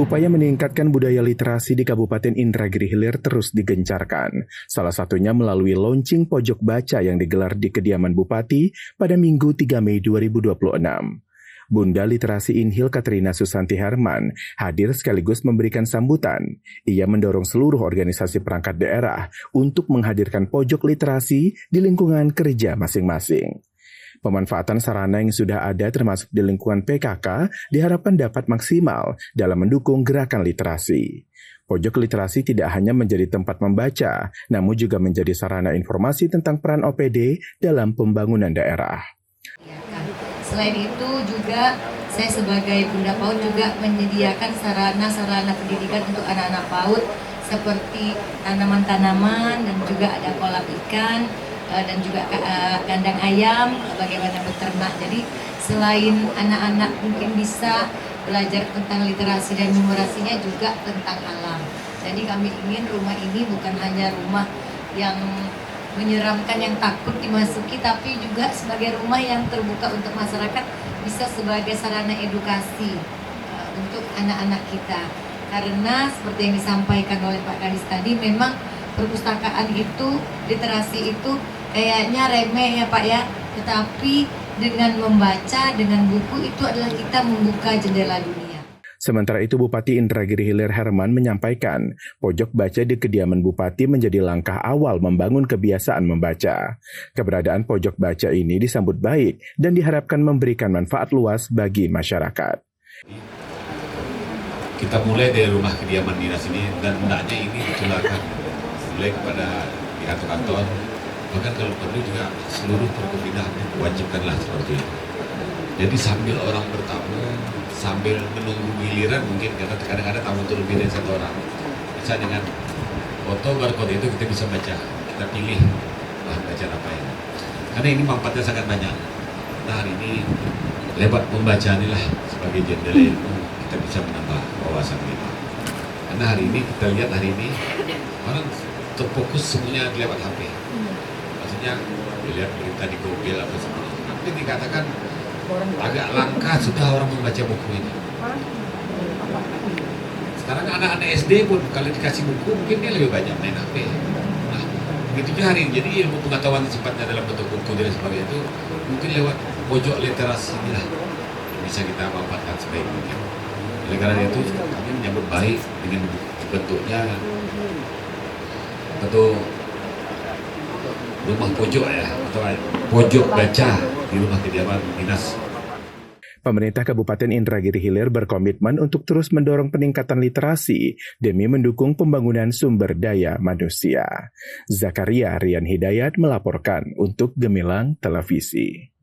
Upaya meningkatkan budaya literasi di Kabupaten Indragiri Hilir terus digencarkan. Salah satunya melalui launching pojok baca yang digelar di kediaman Bupati pada Minggu 3 Mei 2026. Bunda Literasi Inhil Katrina Susanti Herman hadir sekaligus memberikan sambutan. Ia mendorong seluruh organisasi perangkat daerah untuk menghadirkan pojok literasi di lingkungan kerja masing-masing. Pemanfaatan sarana yang sudah ada termasuk di lingkungan PKK diharapkan dapat maksimal dalam mendukung gerakan literasi. Pojok literasi tidak hanya menjadi tempat membaca, namun juga menjadi sarana informasi tentang peran OPD dalam pembangunan daerah. Selain itu juga saya sebagai Bunda PAUD juga menyediakan sarana-sarana pendidikan untuk anak-anak PAUD seperti tanaman-tanaman dan juga ada kolam ikan dan juga kandang ayam, bagaimana beternak. Jadi selain anak-anak mungkin bisa belajar tentang literasi dan numerasinya juga tentang alam. Jadi kami ingin rumah ini bukan hanya rumah yang menyeramkan, yang takut dimasuki, tapi juga sebagai rumah yang terbuka untuk masyarakat, bisa sebagai sarana edukasi untuk anak-anak kita. Karena seperti yang disampaikan oleh Pak Kadis tadi, memang perpustakaan itu, literasi itu kayaknya remeh ya Pak ya, tetapi dengan membaca, dengan buku itu adalah kita membuka jendela dunia. Sementara itu Bupati Indragiri Hilir Herman menyampaikan, pojok baca di kediaman Bupati menjadi langkah awal membangun kebiasaan membaca. Keberadaan pojok baca ini disambut baik dan diharapkan memberikan manfaat luas bagi masyarakat. Kita mulai dari rumah kediaman dinas ini dan hendaknya ini ditularkan mulai kepada kantor-kantor, bahkan kalau perlu juga seluruh perkopimda wajibkanlah seperti itu. Jadi sambil orang bertamu, sambil menunggu giliran mungkin, karena kadang-kadang tamu itu lebih dari satu orang. Bisa dengan foto barcode itu kita bisa baca, kita pilih bahan bacaan apa yang. Karena ini manfaatnya sangat banyak. Nah hari ini lewat membaca inilah sebagai jendela ilmu kita bisa menambah wawasan kita. Karena hari ini kita lihat hari ini orang terfokus semuanya lewat HP. Maksudnya dilihat berita di Google apa sebenarnya. Tapi dikatakan agak langka sudah orang membaca buku ini. Sekarang anak-anak SD pun kalau dikasih buku mungkin dia lebih banyak main HP. Nah, begitu juga hari ini. Jadi ilmu pengetahuan sifatnya dalam bentuk buku dan sebagainya itu mungkin lewat pojok literasi inilah bisa kita manfaatkan sebaik mungkin. Oleh karena itu kami menyambut baik dengan bentuknya atau rumah pojok ya, atau pojok baca di rumah kediaman dinas. Pemerintah Kabupaten Indragiri Hilir berkomitmen untuk terus mendorong peningkatan literasi demi mendukung pembangunan sumber daya manusia. Zakaria Rian Hidayat melaporkan untuk Gemilang Televisi.